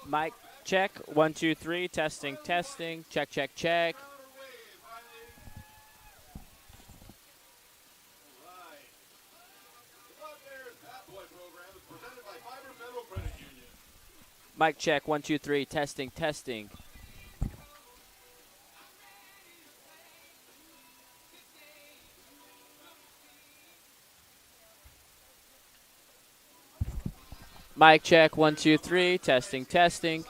Mic check. 1, 2, 3. Testing, testing. Check, check, check. Mic check. 1, 2, 3. Testing, testing. Mic check. 1, 2, 3. Testing, testing.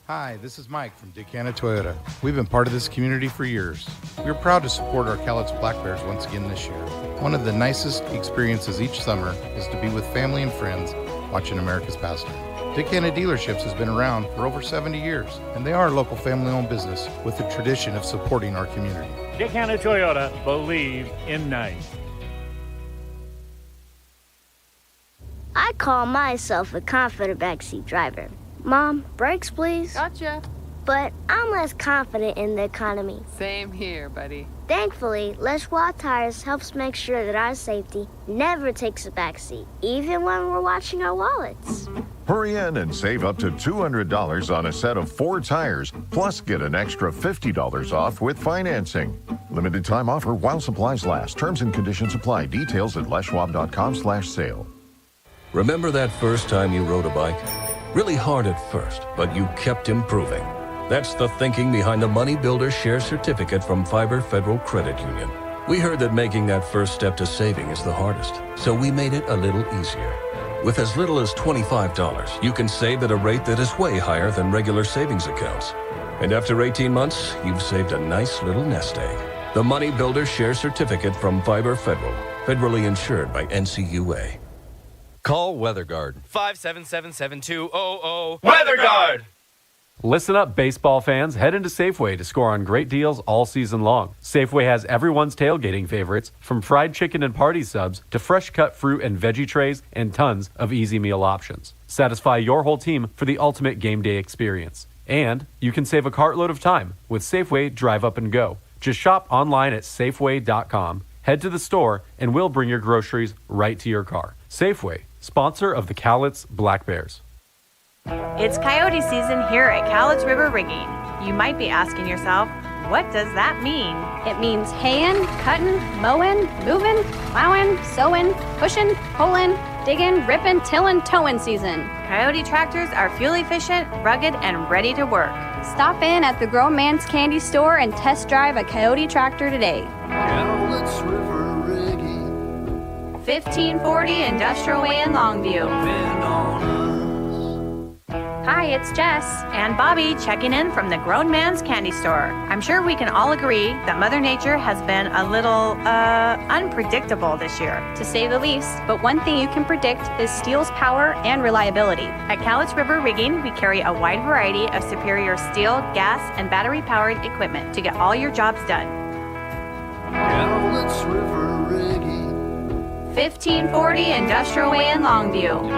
Hi, this is Mike from Dick Hanna Toyota. We've been part of this community for years. We're proud to support our Cowlitz Black Bears once again this year. One of the nicest experiences each summer is to be with family and friends watching America's pastime. Dick Hanna Dealerships has been around for over 70 years, and they are a local family-owned business with a tradition of supporting our community. Dick Hanna Toyota, believe in nice. I call myself a confident backseat driver. Mom, brakes, please. Gotcha. But I'm less confident in the economy. Same here, buddy. Thankfully, Les Schwab Tires helps make sure that our safety never takes a backseat, even when we're watching our wallets. Hurry in and save up to $200 on a set of 4 tires, plus get an extra $50 off with financing. Limited time offer while supplies last. Terms and conditions apply. Details at leschwab.com/sale. Remember that first time you rode a bike? Really hard at first, but you kept improving. That's the thinking behind the Money Builder Share Certificate from Fiber Federal Credit Union. We heard that making that first step to saving is the hardest, so we made it a little easier. With as little as $25, you can save at a rate that is way higher than regular savings accounts. And after 18 months, you've saved a nice little nest egg. The Money Builder Share Certificate from Fiber Federal, federally insured by NCUA. Call WeatherGuard. 577-7200. WeatherGuard! Listen up, baseball fans. Head into Safeway to score on great deals all season long. Safeway has everyone's tailgating favorites, from fried chicken and party subs to fresh cut fruit and veggie trays and tons of easy meal options. Satisfy your whole team for the ultimate game day experience. And you can save a cartload of time with Safeway Drive Up and Go. Just shop online at Safeway.com, head to the store, and we'll bring your groceries right to your car. Safeway, sponsor of the Cowlitz Black Bears. It's coyote season here at Cowlitz River Rigging. You might be asking yourself, what does that mean? It means haying, cutting, mowing, moving, plowing, sowing, pushing, pulling, digging, ripping, tilling, towing season. Coyote tractors are fuel efficient, rugged, and ready to work. Stop in at the Grown Man's Candy Store and test drive a Coyote tractor today. Cowlitz River Rigging. 1540 Industrial Way in Longview. Hi, it's Jess. And Bobby checking in from the Grown Man's Candy Store. I'm sure we can all agree that Mother Nature has been a little, unpredictable this year. To say the least, but one thing you can predict is steel's power and reliability. At Cowlitz River Rigging, we carry a wide variety of superior steel, gas, and battery-powered equipment to get all your jobs done. Cowlitz River Rigging. 1540 Industrial Way in Longview.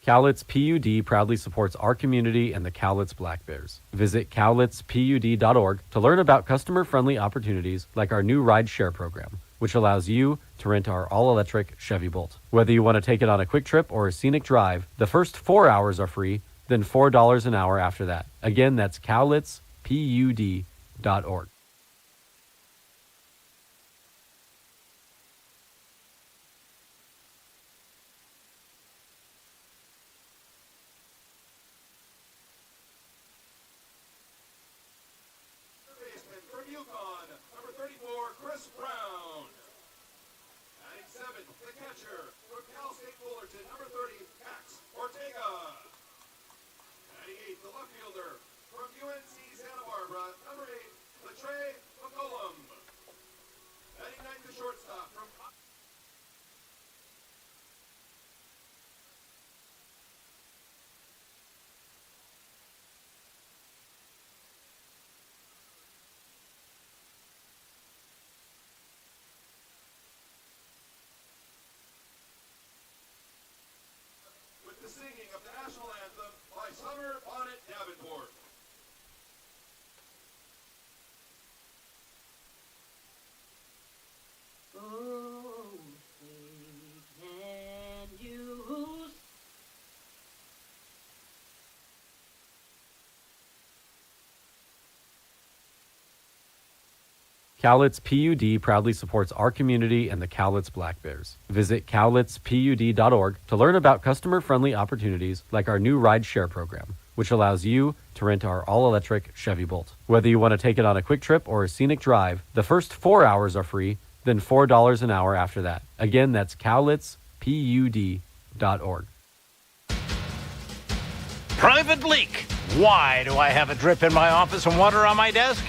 Cowlitz PUD proudly supports our community and the Cowlitz Black Bears. Visit cowlitzpud.org to learn about customer-friendly opportunities like our new ride share program, which allows you to rent our all-electric Chevy Bolt. Whether you want to take it on a quick trip or a scenic drive, the first 4 hours are free, then $4 an hour after that. Again, that's cowlitzpud.org. the singing of the national anthem by Summer Bonnet Davenport. Oh, say, can you Cowlitz PUD proudly supports our community and the Cowlitz Black Bears. Visit cowlitzpud.org to learn about customer-friendly opportunities like our new ride share program, which allows you to rent our all-electric Chevy Bolt. Whether you want to take it on a quick trip or a scenic drive, the first 4 hours are free, then $4 an hour after that. Again, that's cowlitzpud.org. Private leak. Why do I have a drip in my office and water on my desk?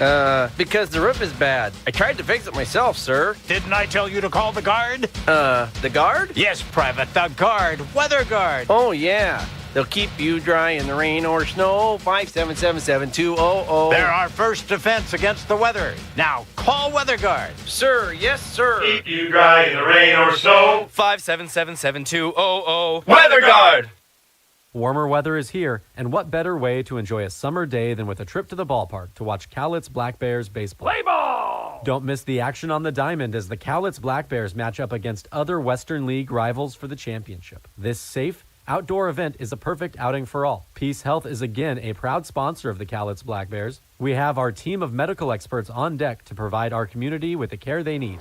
Because the roof is bad. I tried to fix it myself, sir. Didn't I tell you to call the guard? The guard? Yes, Private, the guard. Weather guard. Oh, yeah. They'll keep you dry in the rain or snow. 577-7200. They're our first defense against the weather. Now, call Weather Guard. Sir, yes, sir. Keep you dry in the rain or snow. 577-7200. Weather Guard! Warmer weather is here, and what better way to enjoy a summer day than with a trip to the ballpark to watch Cowlitz Black Bears baseball. Play ball! Don't miss the action on the diamond as the Cowlitz Black Bears match up against other Western League rivals for the championship. This safe, outdoor event is a perfect outing for all. Peace Health is again a proud sponsor of the Cowlitz Black Bears. We have our team of medical experts on deck to provide our community with the care they need.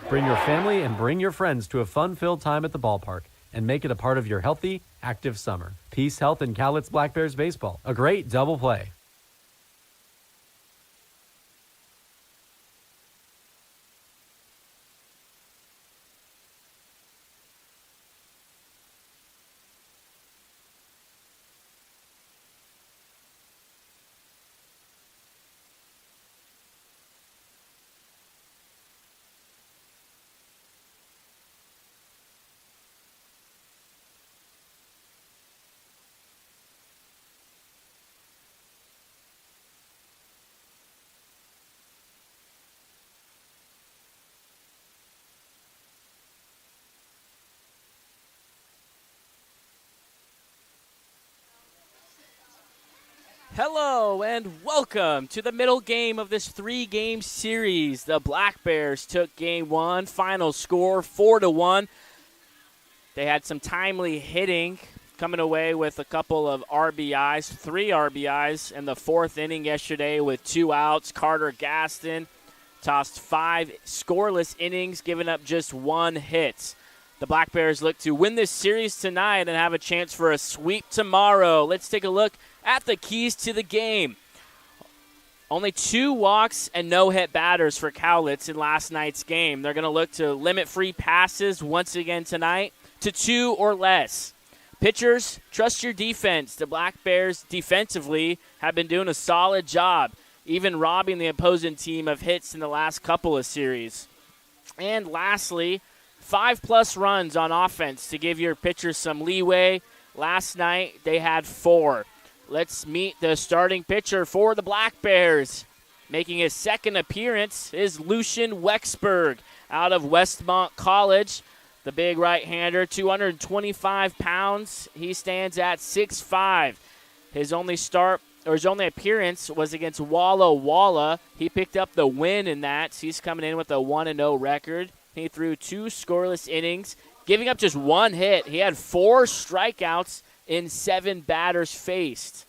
Bring your family and bring your friends to a fun-filled time at the ballpark and make it a part of your healthy, active summer. Peace Health and Cowlitz Black Bears baseball. A great double play. Hello and welcome to the middle game of this 3-game series. The Black Bears took game one, final score 4-1. They had some timely hitting, coming away with a couple of RBIs, 3 RBIs in the 4th inning yesterday with 2 outs. Carter Gaston tossed 5 scoreless innings, giving up just 1 hit. The Black Bears look to win this series tonight and have a chance for a sweep tomorrow. Let's take a look at the keys to the game. Only 2 walks and no hit batters for Cowlitz in last night's game. They're going to look to limit free passes once again tonight to 2 or less. Pitchers, trust your defense. The Black Bears defensively have been doing a solid job, even robbing the opposing team of hits in the last couple of series. And lastly, 5+ runs on offense to give your pitchers some leeway. Last night they had 4. Let's meet the starting pitcher for the Black Bears. Making his second appearance is Lucian Wexberg out of Westmont College. The big right-hander, 225 pounds. He stands at 6'5". His only appearance was against Walla Walla. He picked up the win in that. So he's coming in with a 1-0 record. He threw 2 scoreless innings, giving up just 1 hit. He had 4 strikeouts in 7 batters faced.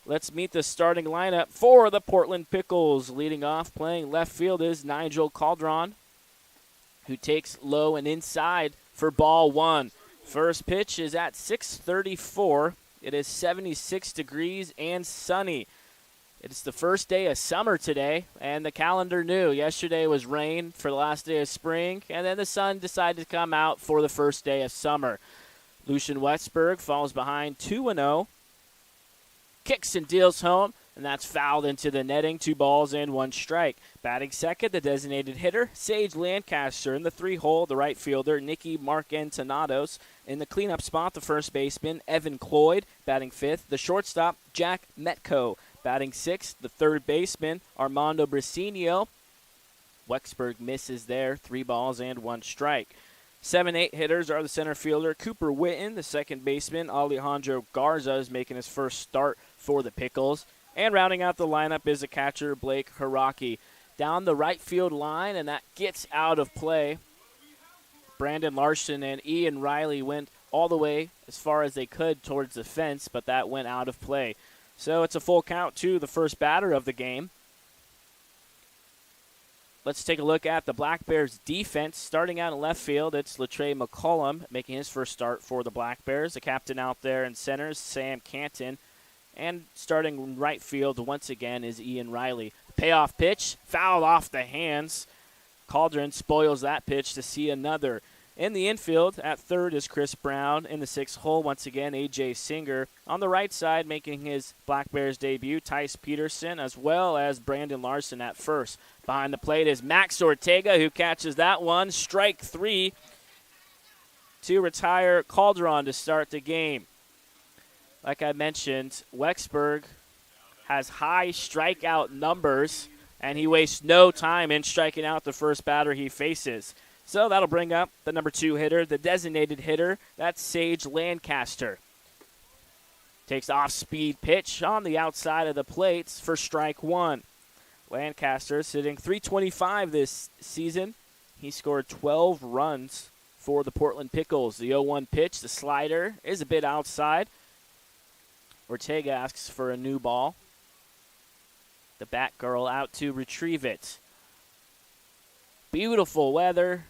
Let's meet the starting lineup for the Portland Pickles. Leading off, playing left field is Nigel Caldron, who takes low and inside for ball 1. First pitch is at 6:34. It is 76 degrees and sunny. It's the first day of summer today, and the calendar knew. Yesterday was rain for the last day of spring, and then the sun decided to come out for the first day of summer. Lucian Wexberg falls behind 2-0. Kicks and deals home, and that's fouled into the netting. 2 balls and 1 strike. Batting second, the designated hitter, Sage Lancaster. In the 3-hole, the right fielder, Nicky Marcantonados. In the cleanup spot, the first baseman, Evan Cloyd. Batting 5th, the shortstop, Jack Metco. Batting 6th, the third baseman, Armando Bricinio. Wexberg misses there. 3 balls and 1 strike. 7-8 hitters are the center fielder Cooper Witten, the second baseman Alejandro Garza is making his first start for the Pickles, and rounding out the lineup is the catcher Blake Hiraki. Down the right field line, and that gets out of play. Brandon Larson and Ian Riley went all the way as far as they could towards the fence, but that went out of play. So it's a full count to the first batter of the game. Let's take a look at the Black Bears defense. Starting out in left field, it's Latrey McCollum making his first start for the Black Bears. The captain out there in center is Sam Canton. And starting in right field once again is Ian Riley. Payoff pitch, fouled off the hands. Cauldron spoils that pitch to see another. In the infield, at third is Chris Brown. In the sixth hole, once again, A.J. Singer. On the right side, making his Black Bears debut, Tice Peterson, as well as Brandon Larson at first. Behind the plate is Max Ortega, who catches that one. Strike three to retire Calderon to start the game. Like I mentioned, Wexburg has high strikeout numbers, and he wastes no time in striking out the first batter he faces. So that'll bring up the number 2 hitter, the designated hitter. That's Sage Lancaster. Takes off-speed pitch on the outside of the plate for strike 1. Lancaster sitting .325 this season. He scored 12 runs for the Portland Pickles. The 0-1 pitch, the slider, is a bit outside. Ortega asks for a new ball. The Batgirl out to retrieve it. Beautiful weather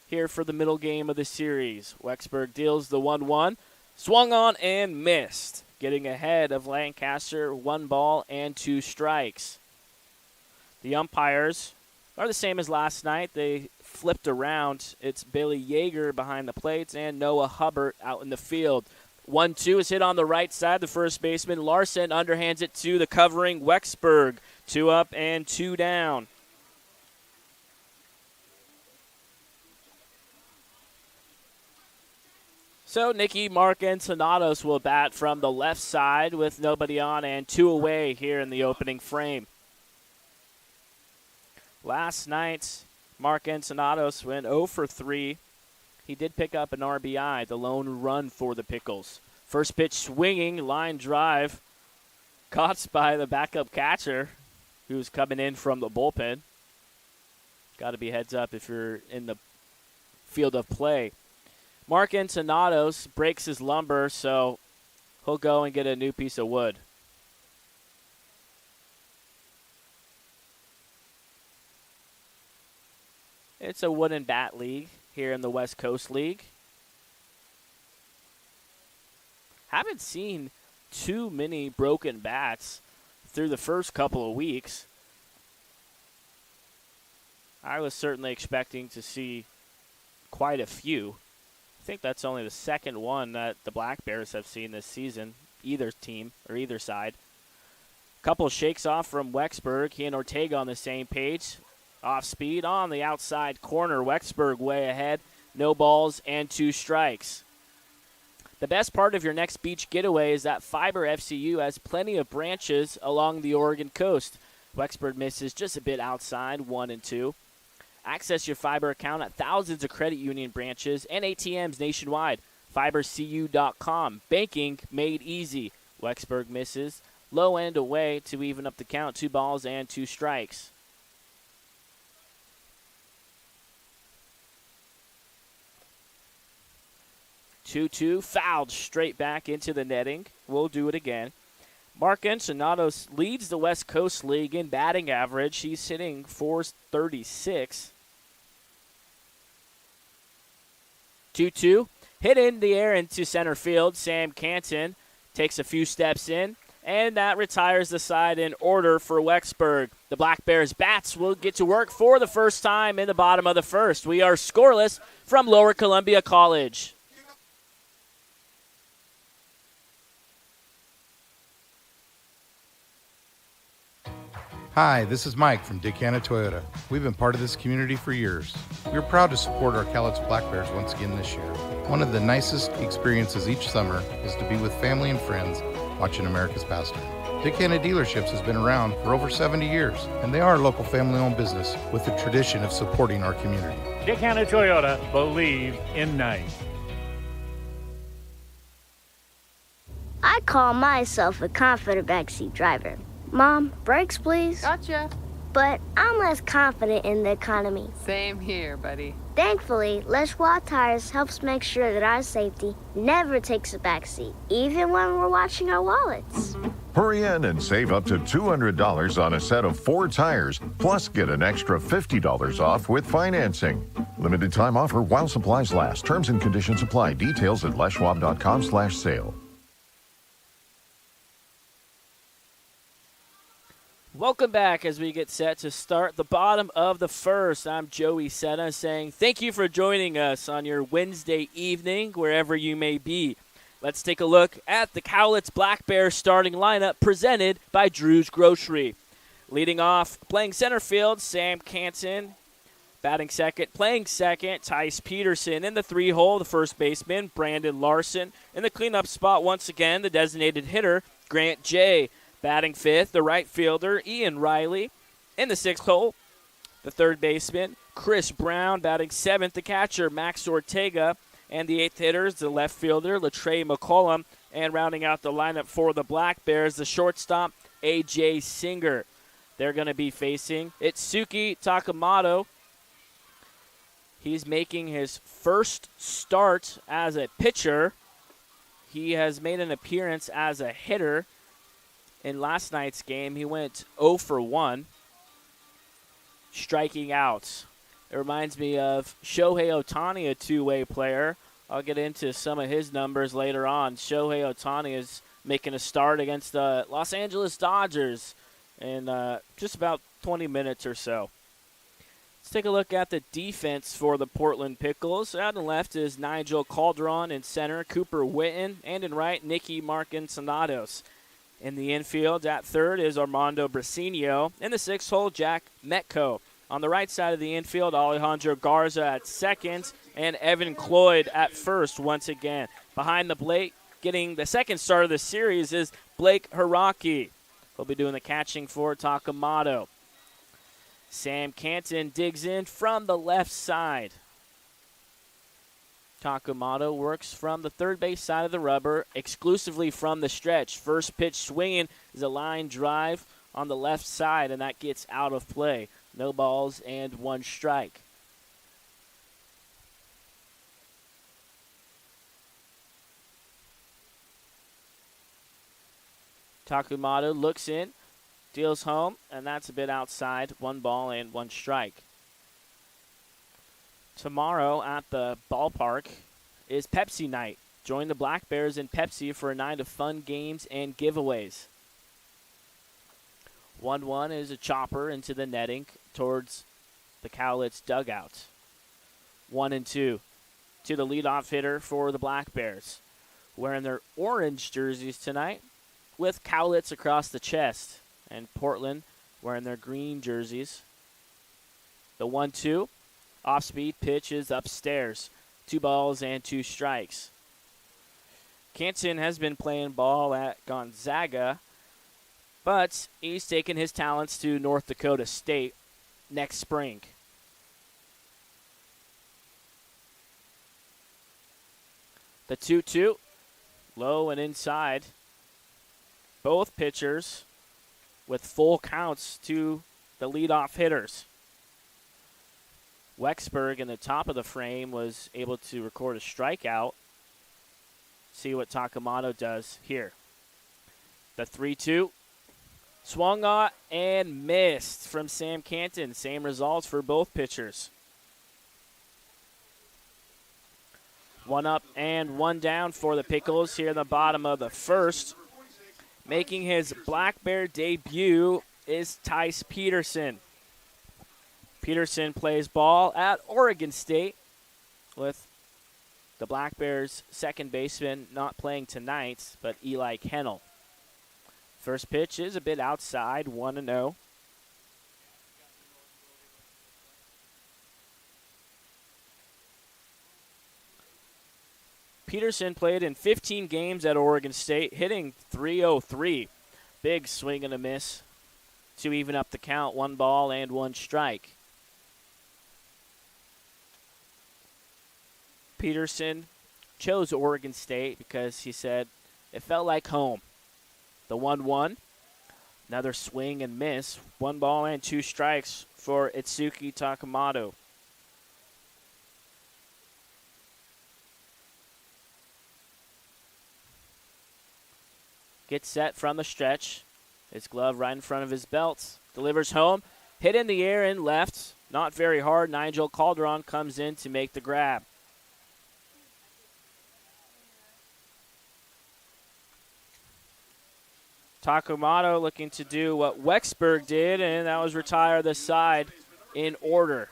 here for the middle game of the series. Wexburg deals the 1-1. Swung on and missed. Getting ahead of Lancaster, 1 ball and 2 strikes. The umpires are the same as last night. They flipped around. It's Billy Yeager behind the plates and Noah Hubbard out in the field. 1-2 is hit on the right side. The first baseman, Larson, underhands it to the covering Wexburg. 2 up and 2 down. So Nicky Mark Ensenados will bat from the left side with nobody on and 2 away here in the opening frame. Last night, Mark Ensenados went 0 for 3. He did pick up an RBI, the lone run for the Pickles. First pitch swinging, line drive, caught by the backup catcher who's coming in from the bullpen. Got to be heads up if you're in the field of play. Mark Ensenados breaks his lumbar, so he'll go and get a new piece of wood. It's a wooden bat league here in the West Coast League. Haven't seen too many broken bats through the first couple of weeks. I was certainly expecting to see quite a few. I think that's only the second one that the Black Bears have seen this season, either team or either side. Couple shakes off from Wexburg. He and Ortega on the same page. Off speed on the outside corner. Wexburg way ahead. No balls and 2 strikes. The best part of your next beach getaway is that Fiber FCU has plenty of branches along the Oregon coast. Wexburg misses just a bit outside, 1 and 2. Access your Fiber account at thousands of credit union branches and ATMs nationwide. FiberCU.com. Banking made easy. Wexburg misses. Low end away to even up the count. 2 balls and 2 strikes. Two fouled straight back into the netting. We'll do it again. Mark Ensenados leads the West Coast League in batting average. He's hitting .436. 2-2. Hit in the air into center field. Sam Canton takes a few steps in, and that retires the side in order for Wexburg. The Black Bears bats will get to work for the first time in the bottom of the first. We are scoreless from Lower Columbia College. Hi, this is Mike from Decanna Toyota. We've been part of this community for years. We're proud to support our Cowlitz Black Bears once again this year. One of the nicest experiences each summer is to be with family and friends watching America's pastime. Decanna Dealerships has been around for over 70 years, and they are a local family-owned business with a tradition of supporting our community. Dick Hanna Toyota, believe in nice. I call myself a confident backseat driver. Mom, brakes, please. Gotcha. But I'm less confident in the economy. Same here, buddy. Thankfully, Les Schwab Tires helps make sure that our safety never takes a backseat, even when we're watching our wallets. Hurry in and save up to $200 on a set of 4 tires, plus get an extra $50 off with financing. Limited time offer while supplies last. Terms and conditions apply. Details at leschwab.com/sale. Welcome back as we get set to start the bottom of the first. I'm Joey Sena saying thank you for joining us on your Wednesday evening, wherever you may be. Let's take a look at the Cowlitz Black Bears starting lineup presented by Drew's Grocery. Leading off, playing center field, Sam Canton. Batting second, playing second, Tice Peterson. In the 3-hole, the first baseman, Brandon Larson. In the cleanup spot, once again, the designated hitter, Grant J. Batting fifth, the right fielder, Ian Riley. In the 6th hole, the third baseman, Chris Brown. Batting seventh, the catcher, Max Ortega. And the 8th hitters, the left fielder, Latrey McCollum. And rounding out the lineup for the Black Bears, the shortstop, A.J. Singer. They're going to be facing Itsuki Takamoto. He's making his first start as a pitcher. He has made an appearance as a hitter. In last night's game, he went 0 for 1, striking out. It reminds me of Shohei Ohtani, a two-way player. I'll get into some of his numbers later on. Shohei Ohtani is making a start against the Los Angeles Dodgers in just about 20 minutes or so. Let's take a look at the defense for the Portland Pickles. On the left is Nigel Calderon, in center, Cooper Witten, and in right, Nicky Marcinsanados. In the infield, at third is Armando Brasinio. In the 6th hole, Jack Metco. On the right side of the infield, Alejandro Garza at second, and Evan Cloyd at first once again. Behind the plate, getting the second start of the series is Blake Hiraki. He'll be doing the catching for Takamoto. Sam Canton digs in from the left side. Takamoto works from the third base side of the rubber, exclusively from the stretch. First pitch swinging is a line drive on the left side, and that gets out of play. No balls and 1 strike. Takamoto looks in, deals home, and that's a bit outside. 1 ball and 1 strike. Tomorrow at the ballpark is Pepsi night. Join the Black Bears and Pepsi for a night of fun games and giveaways. 1-1 is a chopper into the netting towards the Cowlitz dugout. 1-2 to the leadoff hitter for the Black Bears, wearing their orange jerseys tonight with Cowlitz across the chest, and Portland wearing their green jerseys. The 1-2. Off-speed pitch is upstairs. 2 balls and 2 strikes. Canton has been playing ball at Gonzaga, but he's taken his talents to North Dakota State next spring. The 2-2, low and inside. Both pitchers with full counts to the leadoff hitters. Wexberg in the top of the frame was able to record a strikeout. See what Takamoto does here. The 3-2. Swung on and missed from Sam Canton. Same results for both pitchers. 1 up and 1 down for the Pickles here in the bottom of the first. Making his Black Bear debut is Tice Peterson. Peterson plays ball at Oregon State, with the Black Bears' second baseman not playing tonight, but Eli Kennel. First pitch is a bit outside, 1-0. Peterson played in 15 games at Oregon State, hitting .303. Big swing and a miss to even up the count, 1 ball and 1 strike. Peterson chose Oregon State because he said it felt like home. The 1-1. Another swing and miss. 1 ball and 2 strikes for Itsuki Takamoto. Gets set from the stretch. His glove right in front of his belt. Delivers home. Hit in the air and left. Not very hard. Nigel Calderon comes in to make the grab. Takamoto looking to do what Wexberg did, and that was retire the side in order.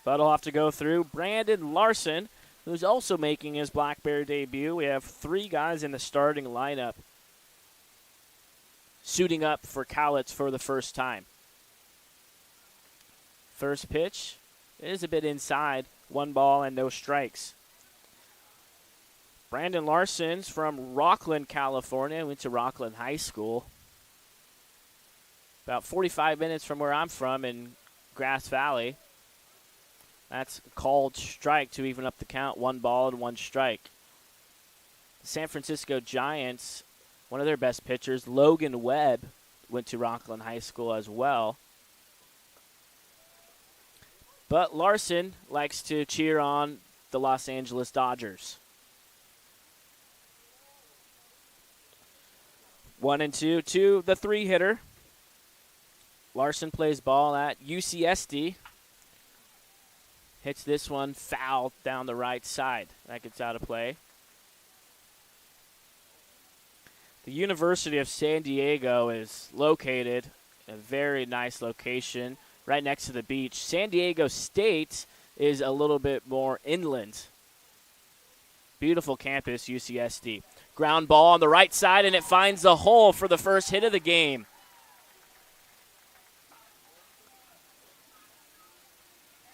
But I'll have to go through Brandon Larson, who's also making his Black Bear debut. We have 3 guys in the starting lineup suiting up for Cowlitz for the first time. First pitch is a bit inside. 1 ball and no strikes. Brandon Larson's from Rockland, California. Went to Rockland High School. About 45 minutes from where I'm from in Grass Valley. That's a called strike to even up the count. 1 ball and 1 strike. The San Francisco Giants, one of their best pitchers, Logan Webb, went to Rockland High School as well. But Larson likes to cheer on the Los Angeles Dodgers. 1-2 to the 3-hitter. Larson plays ball at UCSD. Hits this one foul down the right side. That gets out of play. The University of San Diego is located in a very nice location right next to the beach. San Diego State is a little bit more inland. Beautiful campus, UCSD. Ground ball on the right side, and it finds the hole for the first hit of the game.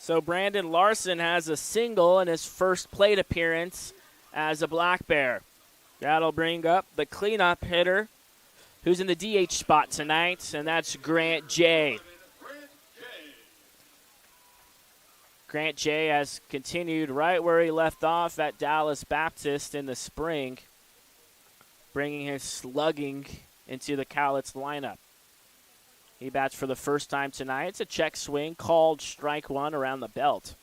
So Brandon Larson has a single in his first plate appearance as a Black Bear. That'll bring up the cleanup hitter who's in the DH spot tonight, and that's Grant J. Grant J has continued right where he left off at Dallas Baptist in the spring, bringing his slugging into the Cowlitz lineup. He bats for the first time tonight. It's a check swing, called strike 1 around the belt.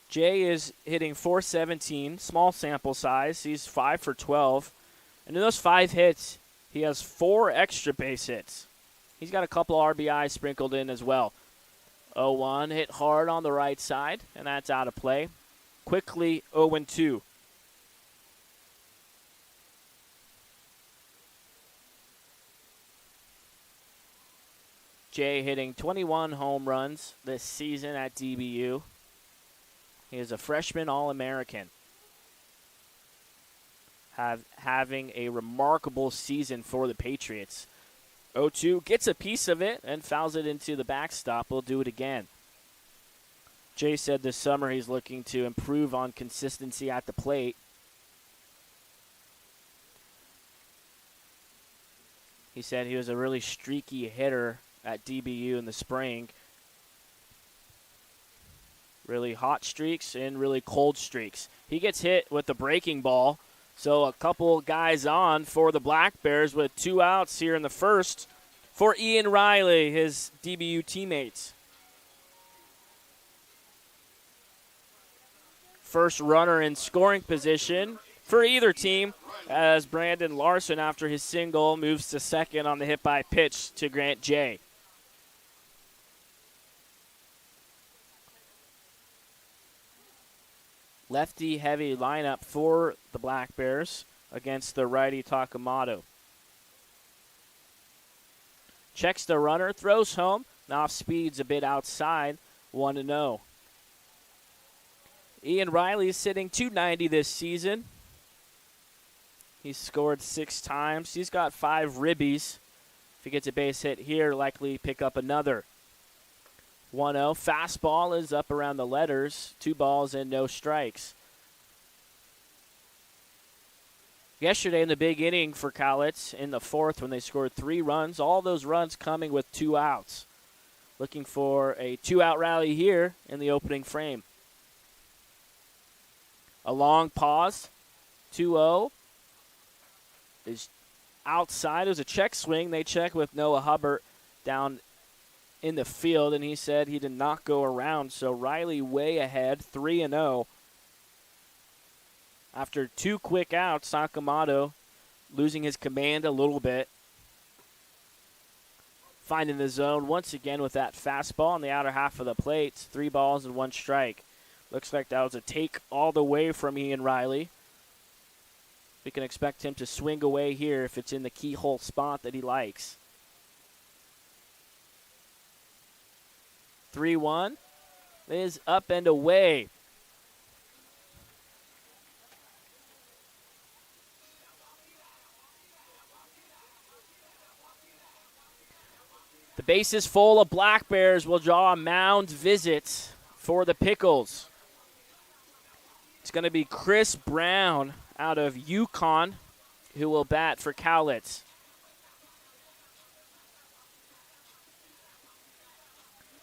Jay is hitting .417, small sample size. He's 5 for 12. And in those 5 hits, he has 4 extra base hits. He's got a couple RBIs sprinkled in as well. 0-1, hit hard on the right side, and that's out of play. Quickly 0-2. Jay hitting 21 home runs this season at DBU. He is a freshman All-American. Having a remarkable season for the Patriots. 0-2 gets a piece of it and fouls it into the backstop. We'll do it again. Jay said this summer he's looking to improve on consistency at the plate. He said he was a really streaky hitter at DBU in the spring. Really hot streaks and really cold streaks. He gets hit with the breaking ball. So a couple guys on for the Black Bears with 2 outs here in the first for Ian Riley, his DBU teammates. First runner in scoring position for either team as Brandon Larson, after his single, moves to second on the hit by pitch to Grant J. Lefty-heavy lineup for the Black Bears against the righty Takamoto. Checks the runner, throws home, and off speeds a bit outside, 1-0. Ian Riley is sitting .290 this season. He's scored 6 times. He's got 5 ribbies. If he gets a base hit here, likely pick up another. 1-0. Fastball is up around the letters. 2 balls and no strikes. Yesterday in the big inning for Cowlitz in the 4th when they scored 3 runs, all those runs coming with 2 outs. looking for a 2-out rally here in the opening frame. A long pause. 2-0 is outside. It was a check swing. They check with Noah Hubbard down in the field, and he said he did not go around. So Riley way ahead, 3-0. After 2 quick outs, Sakamoto losing his command a little bit. Finding the zone once again with that fastball on the outer half of the plate. 3 balls and 1 strike. Looks like that was a take all the way from Ian Riley. We can expect him to swing away here if it's in the keyhole spot that he likes. 3-1 is up and away. The base is full of Black Bears. Will draw a mound visit for the Pickles. It's going to be Chris Brown out of Yukon who will bat for Cowlitz.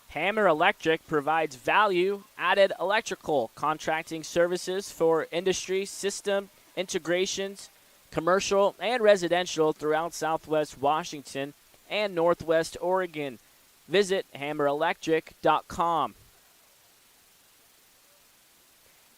Hammer Electric provides value-added electrical contracting services for industry, system integrations, commercial, and residential throughout Southwest Washington and Northwest Oregon. Visit hammerelectric.com.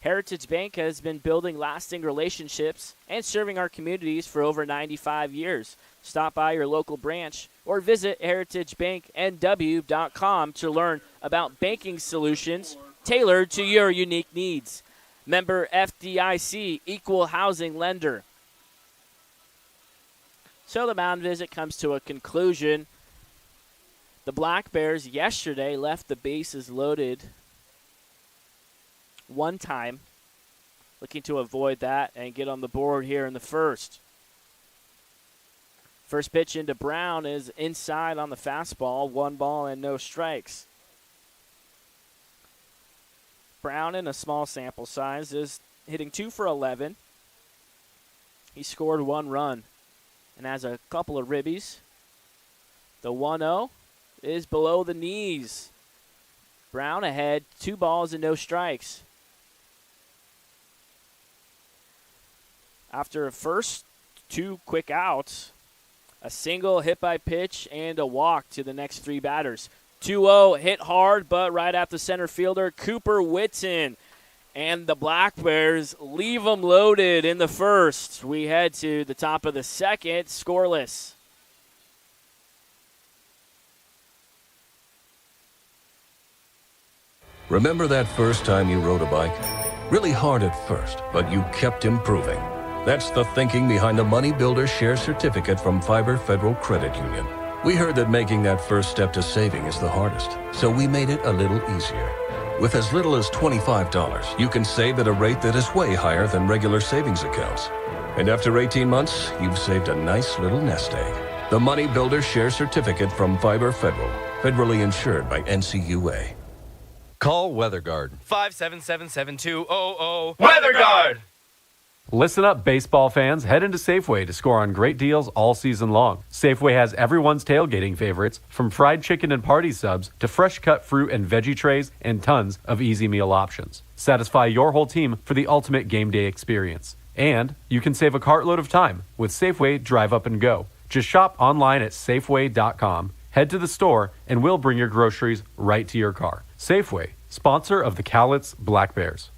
Heritage Bank has been building lasting relationships and serving our communities for over 95 years. Stop by your local branch or visit heritagebanknw.com to learn about banking solutions tailored to your unique needs. Member FDIC, equal housing lender. So the mound visit comes to a conclusion. The Black Bears yesterday left the bases loaded 1 time, looking to avoid that and get on the board here in the first. First pitch into Brown is inside on the fastball, 1 ball and no strikes. Brown, in a small sample size, is hitting 2 for 11. He scored 1 run and has a couple of ribbies. The 1-0 is below the knees. Brown ahead, 2 balls and no strikes. After a first 2 quick outs, a single, hit by pitch, and a walk to the next 3 batters. 2-0, hit hard, but right at the center fielder, Cooper Whitten. And the Black Bears leave them loaded in the first. We head to the top of the second, scoreless. Remember that first time you rode a bike? Really hard at first, but you kept improving. That's the thinking behind the Money Builder Share Certificate from Fiber Federal Credit Union. We heard that making that first step to saving is the hardest, so we made it a little easier. With as little as $25, you can save at a rate that is way higher than regular savings accounts. And after 18 months, you've saved a nice little nest egg. The Money Builder Share Certificate from Fiber Federal, federally insured by NCUA. Call WeatherGuard. 577-7200. WeatherGuard! Listen up, baseball fans. Head into Safeway to score on great deals all season long. Safeway has everyone's tailgating favorites, from fried chicken and party subs to fresh cut fruit and veggie trays and tons of easy meal options. Satisfy your whole team for the ultimate game day experience. And you can save a cartload of time with Safeway Drive Up and Go. Just shop online at Safeway.com, head to the store, and we'll bring your groceries right to your car. Safeway, sponsor of the Cowlitz Black Bears.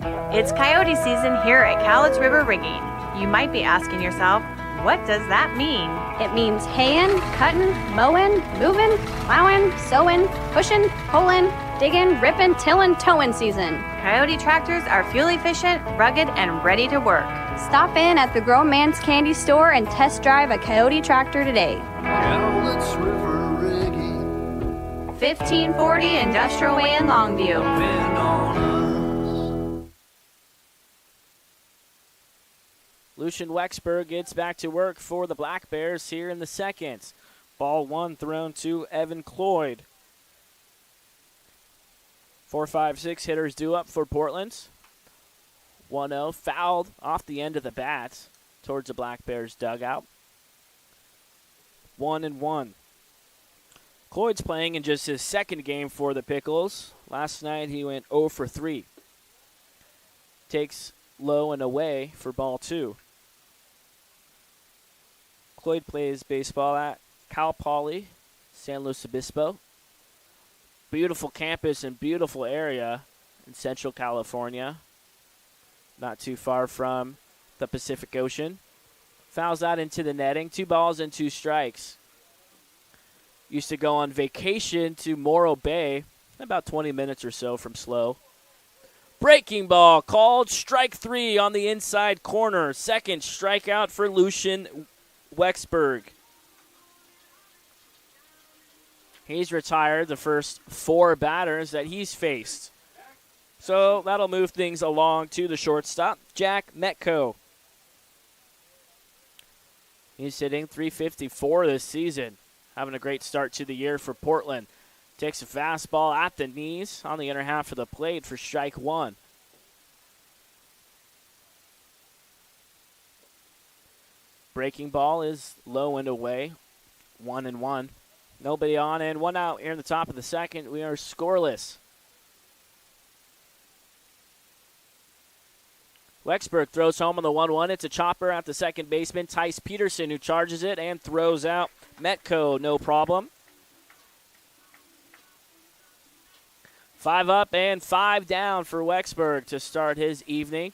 It's coyote season here at Cowlitz River Rigging. You might be asking yourself, what does that mean? It means haying, cutting, mowing, moving, plowing, sowing, pushing, pulling, digging, ripping, tilling, towing season. Coyote tractors are fuel efficient, rugged, and ready to work. Stop in at the Grown Man's Candy Store and test drive a Coyote tractor today. Cowlitz River Rigging. 1540 Industrial Way in Longview. Been on us. Lucian Wexberg gets back to work for the Black Bears here in the second. Ball 1 thrown to Evan Cloyd. 4-5-6 hitters due up for Portland. 1-0 fouled off the end of the bat towards the Black Bears dugout. 1-1. Cloyd's playing in just his second game for the Pickles. Last night he went 0 for 3. Takes low and away for ball 2. Cloyd plays baseball at Cal Poly, San Luis Obispo. Beautiful campus and beautiful area in Central California. Not too far from the Pacific Ocean. Fouls out into the netting. 2 balls and 2 strikes. Used to go on vacation to Morro Bay, about 20 minutes or so from Slow. Breaking ball called, strike 3 on the inside corner. Second strikeout for Lucian Wexberg. He's retired the first 4 batters that he's faced. So that'll move things along to the shortstop, Jack Metco. He's hitting .354 this season. Having a great start to the year for Portland. Takes a fastball at the knees on the inner half of the plate for strike 1. Breaking ball is low and away, 1-1. Nobody on and 1 out here in the top of the second. We are scoreless. Wexberg throws home on the 1-1. It's a chopper at the second baseman, Tice Peterson, who charges it and throws out Metco, no problem. 5 up and 5 down for Wexberg to start his evening.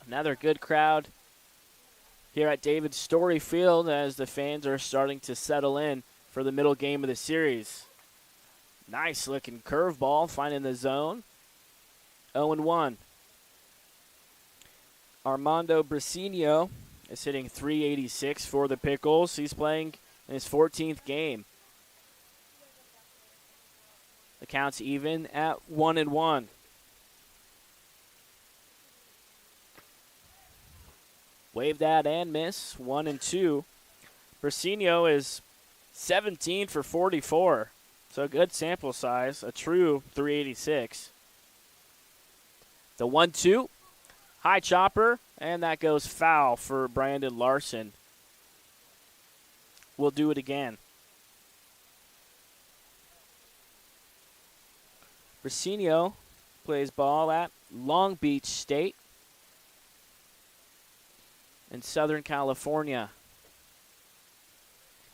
Another good crowd here at David Story Field as the fans are starting to settle in for the middle game of the series. Nice looking curveball, finding the zone. 0-1. Armando Brasinio is hitting .386 for the Pickles. He's playing in his 14th game. The count's even at 1-1. Wave that and miss. 1-2. Brasinio is 17 for 44. So a good sample size. A true .386. The 1-2. High chopper. And that goes foul for Brandon Larson. We'll do it again. Brasinio plays ball at Long Beach State in Southern California.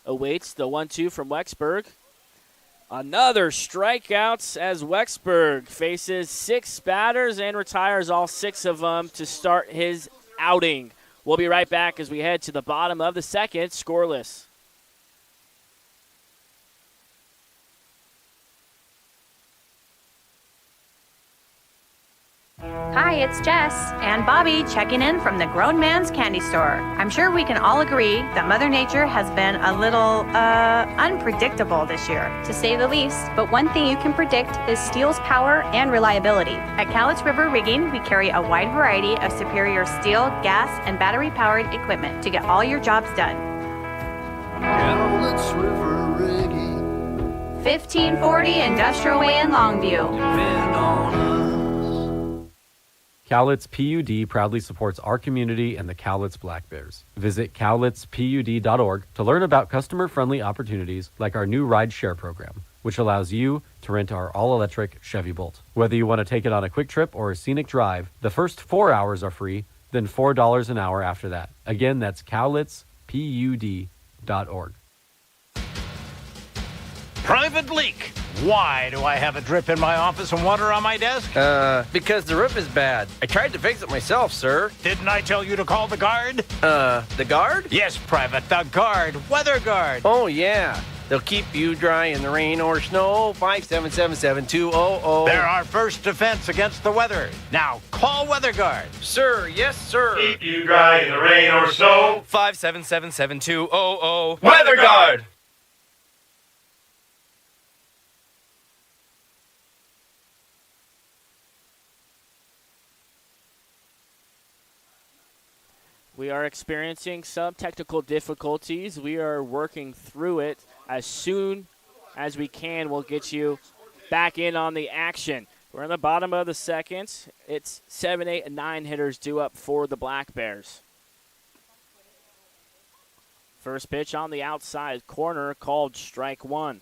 Awaits the 1-2 from Wexberg. Another strikeouts as Wexberg faces 6 batters and retires all 6 of them to start his outing. We'll be right back as we head to the bottom of the second, scoreless. Hi, it's Jess. And Bobby checking in from the Grown Man's Candy Store. I'm sure we can all agree that Mother Nature has been a little, unpredictable this year. To say the least, but one thing you can predict is steel's power and reliability. At Cowlitz River Rigging, we carry a wide variety of superior steel, gas, and battery-powered equipment to get all your jobs done. Cowlitz River Rigging. 1540 Industrial Way in Longview. Depend on us. Cowlitz PUD proudly supports our community and the Cowlitz Black Bears. Visit cowlitzpud.org to learn about customer-friendly opportunities like our new Ride Share program, which allows you to rent our all-electric Chevy Bolt. Whether you want to take it on a quick trip or a scenic drive, the first 4 hours are free, then $4 an hour after that. Again, that's cowlitzpud.org. Private leak. Why do I have a drip in my office and water on my desk? Because the roof is bad. I tried to fix it myself, sir. Didn't I tell you to call the guard? The guard? Yes, Private, the guard. Weather guard. Oh, yeah. They'll keep you dry in the rain or snow. 577-7200. They're our first defense against the weather. Now, call Weather Guard. Sir, yes, sir. Keep you dry in the rain or snow. 577-7200. Weather Guard. We are experiencing some technical difficulties. We are working through it. As soon as we can, we'll get you back in on the action. We're in the bottom of the second. It's 7, 8, and 9 hitters due up for the Black Bears. First pitch on the outside corner, called strike one.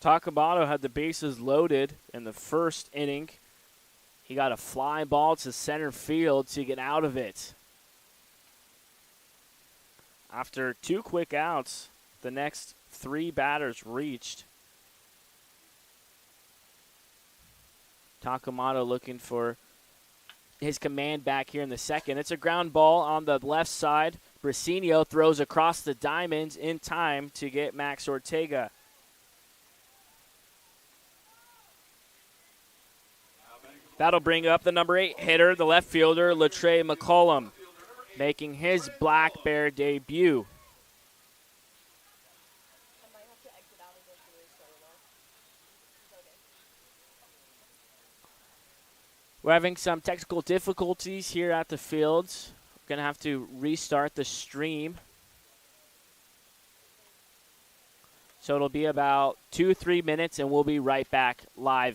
Takamoto had the bases loaded in the first inning. He got a fly ball to center field to get out of it. After 2 quick outs, the next 3 batters reached. Takamoto looking for his command back here in the second. It's a ground ball on the left side. Brasinio throws across the diamond in time to get Max Ortega. That'll bring up the number 8 hitter, the left fielder, Latre McCollum, making his Black Bear debut. We're having some technical difficulties here at the fields. We're going to have to restart the stream. So it'll be about 2-3 minutes, and we'll be right back live.